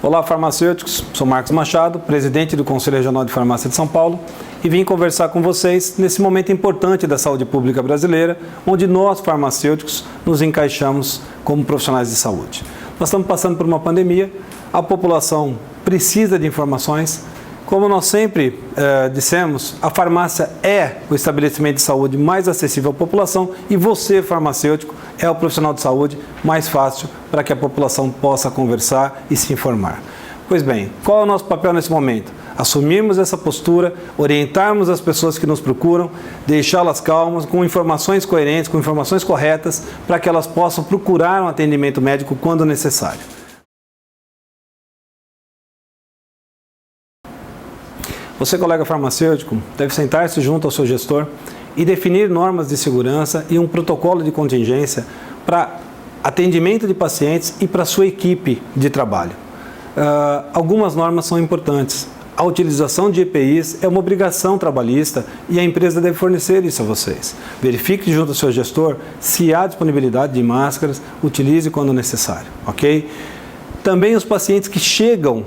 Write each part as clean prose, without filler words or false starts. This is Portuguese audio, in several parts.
Olá, farmacêuticos. Sou Marcos Machado, presidente do Conselho Regional de Farmácia de São Paulo, e vim conversar com vocês nesse momento importante da saúde pública brasileira, onde nós, farmacêuticos, nos encaixamos como profissionais de saúde. Nós estamos passando por uma pandemia, a população precisa de informações. Como nós sempre dissemos, a farmácia é o estabelecimento de saúde mais acessível à população e você, farmacêutico, é o profissional de saúde mais fácil para que a população possa conversar e se informar. Pois bem, qual é o nosso papel nesse momento? Assumirmos essa postura, orientarmos as pessoas que nos procuram, deixá-las calmas, com informações coerentes, com informações corretas, para que elas possam procurar um atendimento médico quando necessário. Você, colega farmacêutico, deve sentar-se junto ao seu gestor e definir normas de segurança e um protocolo de contingência para atendimento de pacientes e para a sua equipe de trabalho. Algumas normas são importantes. A utilização de EPIs é uma obrigação trabalhista e a empresa deve fornecer isso a vocês. Verifique junto ao seu gestor se há disponibilidade de máscaras, utilize quando necessário, ok? Também os pacientes que chegam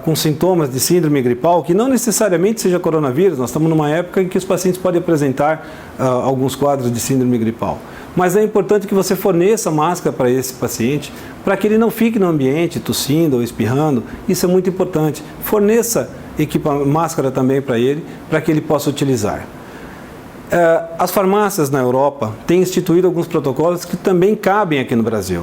com sintomas de síndrome gripal, que não necessariamente seja coronavírus, nós estamos numa época em que os pacientes podem apresentar alguns quadros de síndrome gripal. Mas é importante que você forneça máscara para esse paciente, para que ele não fique no ambiente tossindo ou espirrando. Isso é muito importante. Forneça máscara também para ele, para que ele possa utilizar. As farmácias na Europa têm instituído alguns protocolos que também cabem aqui no Brasil.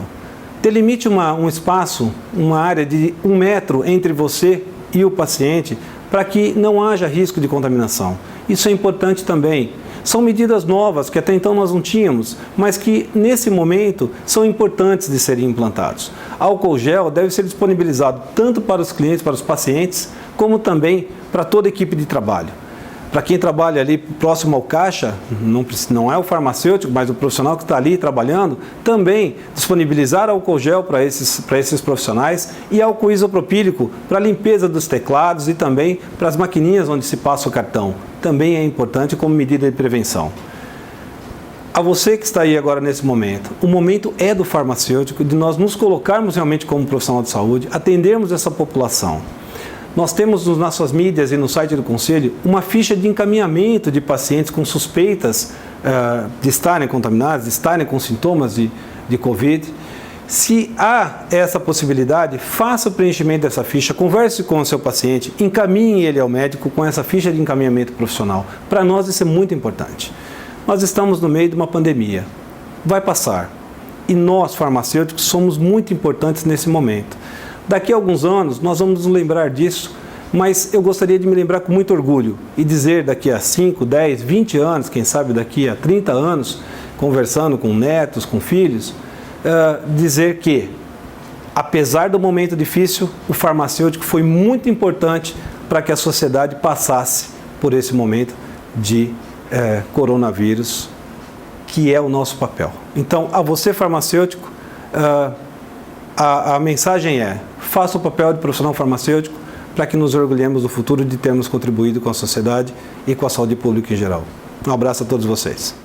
Delimite um espaço, uma área de 1 metro entre você e o paciente para que não haja risco de contaminação. Isso é importante também. São medidas novas que até então nós não tínhamos, mas que nesse momento são importantes de serem implantados. Álcool gel deve ser disponibilizado tanto para os clientes, para os pacientes, como também para toda a equipe de trabalho. Para quem trabalha ali próximo ao caixa, não é o farmacêutico, mas o profissional que está ali trabalhando, também disponibilizar álcool gel para esses profissionais e álcool isopropílico para a limpeza dos teclados e também para as maquininhas onde se passa o cartão. Também é importante como medida de prevenção. A você que está aí agora nesse momento, o momento é do farmacêutico, de nós nos colocarmos realmente como profissional de saúde, atendermos essa população. Nós temos nas nossas mídias e no site do Conselho uma ficha de encaminhamento de pacientes com suspeitas de estarem contaminados, de estarem com sintomas de Covid. Se há essa possibilidade, faça o preenchimento dessa ficha, converse com o seu paciente, encaminhe ele ao médico com essa ficha de encaminhamento profissional. Para nós isso é muito importante. Nós estamos no meio de uma pandemia, vai passar e nós farmacêuticos somos muito importantes nesse momento. Daqui a alguns anos nós vamos nos lembrar disso, mas eu gostaria de me lembrar com muito orgulho e dizer daqui a 5, 10, 20 anos, quem sabe daqui a 30 anos, conversando com netos, com filhos, dizer que, apesar do momento difícil, o farmacêutico foi muito importante para que a sociedade passasse por esse momento de coronavírus, que é o nosso papel. Então, a você farmacêutico, a mensagem é: faça o papel de profissional farmacêutico para que nos orgulhemos do futuro de termos contribuído com a sociedade e com a saúde pública em geral. Um abraço a todos vocês.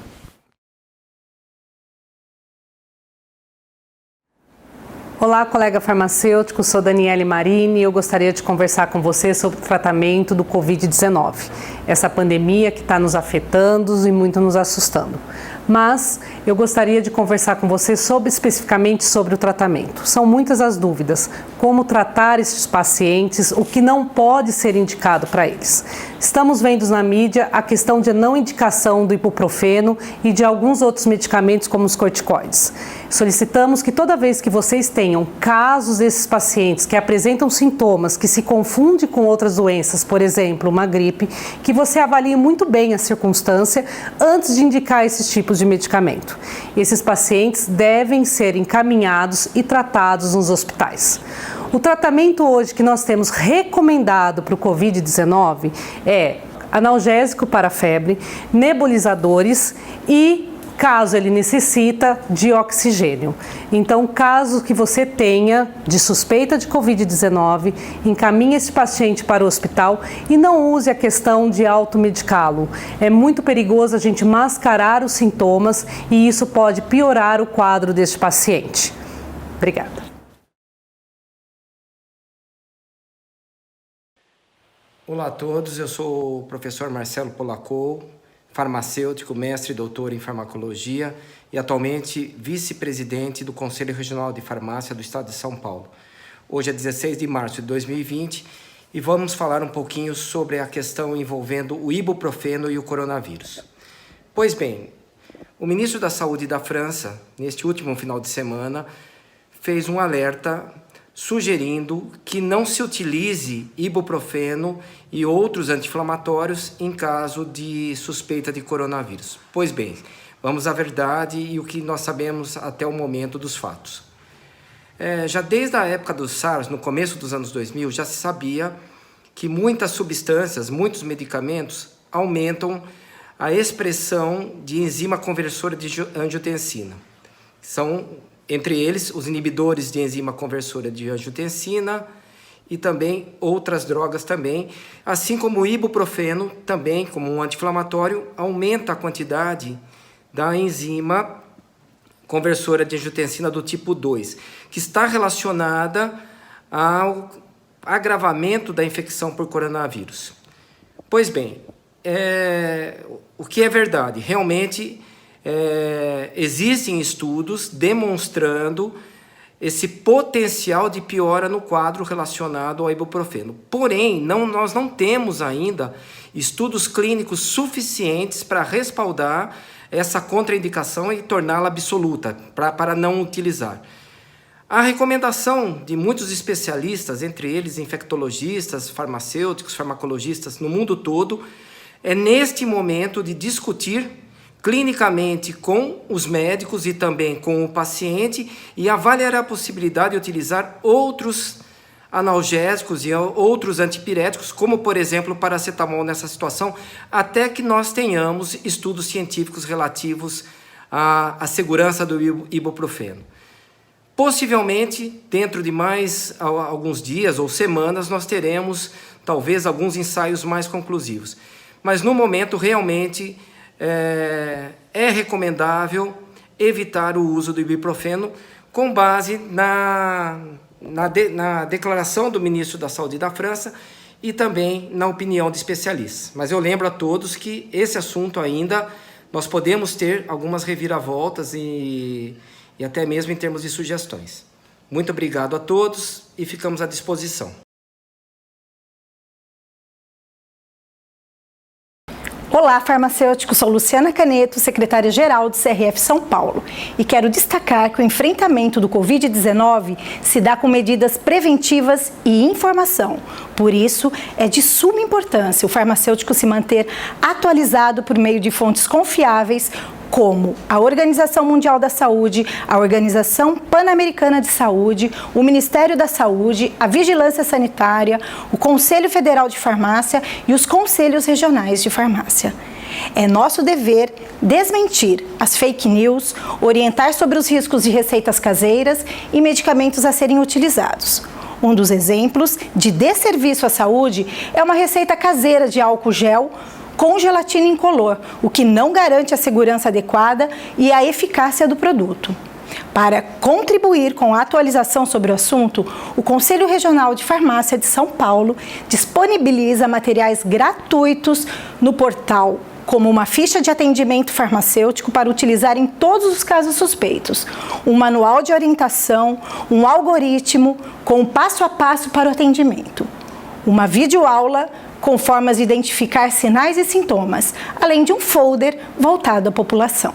Olá, colega farmacêutico, sou Daniele Marini e eu gostaria de conversar com você sobre o tratamento do Covid-19. Essa pandemia que está nos afetando e muito nos assustando. Mas eu gostaria de conversar com você especificamente sobre o tratamento. São muitas as dúvidas. Como tratar esses pacientes, o que não pode ser indicado para eles. Estamos vendo na mídia a questão de não indicação do ibuprofeno e de alguns outros medicamentos como os corticoides. Solicitamos que toda vez que vocês tenham casos desses pacientes que apresentam sintomas, que se confundem com outras doenças, por exemplo, uma gripe, que você avalie muito bem a circunstância antes de indicar esses tipos de medicamento. Esses pacientes devem ser encaminhados e tratados nos hospitais. O tratamento hoje que nós temos recomendado para o Covid-19 é analgésico para febre, nebulizadores e, caso ele necessita, de oxigênio. Então, caso que você tenha de suspeita de Covid-19, encaminhe esse paciente para o hospital e não use a questão de automedicá-lo. É muito perigoso a gente mascarar os sintomas e isso pode piorar o quadro deste paciente. Obrigada. Olá a todos, eu sou o professor Marcelo Polacou, farmacêutico, mestre e doutor em farmacologia e atualmente vice-presidente do Conselho Regional de Farmácia do Estado de São Paulo. Hoje é 16 de março de 2020 e vamos falar um pouquinho sobre a questão envolvendo o ibuprofeno e o coronavírus. Pois bem, o ministro da Saúde da França, neste último final de semana, fez um alerta sugerindo que não se utilize ibuprofeno e outros anti-inflamatórios em caso de suspeita de coronavírus. Pois bem, vamos à verdade e o que nós sabemos até o momento dos fatos. Já desde a época do SARS, no começo dos anos 2000, já se sabia que muitas substâncias, muitos medicamentos aumentam a expressão de enzima conversora de angiotensina. São, entre eles, os inibidores de enzima conversora de angiotensina e também outras drogas também, assim como o ibuprofeno, também como um anti-inflamatório, aumenta a quantidade da enzima conversora de angiotensina do tipo 2, que está relacionada ao agravamento da infecção por coronavírus. Pois bem, o que é verdade? Realmente existem estudos demonstrando esse potencial de piora no quadro relacionado ao ibuprofeno. Porém, nós não temos ainda estudos clínicos suficientes para respaldar essa contraindicação e torná-la absoluta, para não utilizar. A recomendação de muitos especialistas, entre eles infectologistas, farmacêuticos, farmacologistas no mundo todo, é neste momento de discutir clinicamente com os médicos e também com o paciente e avaliar a possibilidade de utilizar outros analgésicos e outros antipiréticos, como, por exemplo, o paracetamol nessa situação, até que nós tenhamos estudos científicos relativos à segurança do ibuprofeno. Possivelmente, dentro de mais alguns dias ou semanas, nós teremos, talvez, alguns ensaios mais conclusivos. Mas, no momento, realmente, é recomendável evitar o uso do ibuprofeno com base na declaração do ministro da Saúde da França e também na opinião de especialistas. Mas eu lembro a todos que esse assunto ainda nós podemos ter algumas reviravoltas e até mesmo em termos de sugestões. Muito obrigado a todos e ficamos à disposição. Olá, farmacêuticos, sou Luciana Caneto, secretária-geral do CRF São Paulo, e quero destacar que o enfrentamento do Covid-19 se dá com medidas preventivas e informação. Por isso, é de suma importância o farmacêutico se manter atualizado por meio de fontes confiáveis, como a Organização Mundial da Saúde, a Organização Pan-Americana de Saúde, o Ministério da Saúde, a Vigilância Sanitária, o Conselho Federal de Farmácia e os Conselhos Regionais de Farmácia. É nosso dever desmentir as fake news, orientar sobre os riscos de receitas caseiras e medicamentos a serem utilizados. Um dos exemplos de desserviço à saúde é uma receita caseira de álcool gel com gelatina incolor, o que não garante a segurança adequada e a eficácia do produto. Para contribuir com a atualização sobre o assunto, o Conselho Regional de Farmácia de São Paulo disponibiliza materiais gratuitos no portal, como uma ficha de atendimento farmacêutico para utilizar em todos os casos suspeitos, um manual de orientação, um algoritmo com passo a passo para o atendimento, uma videoaula com formas de identificar sinais e sintomas, além de um folder voltado à população.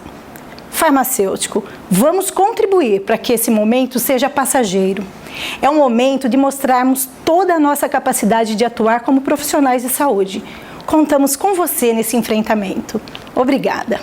Farmacêutico, vamos contribuir para que esse momento seja passageiro. É um momento de mostrarmos toda a nossa capacidade de atuar como profissionais de saúde. Contamos com você nesse enfrentamento. Obrigada.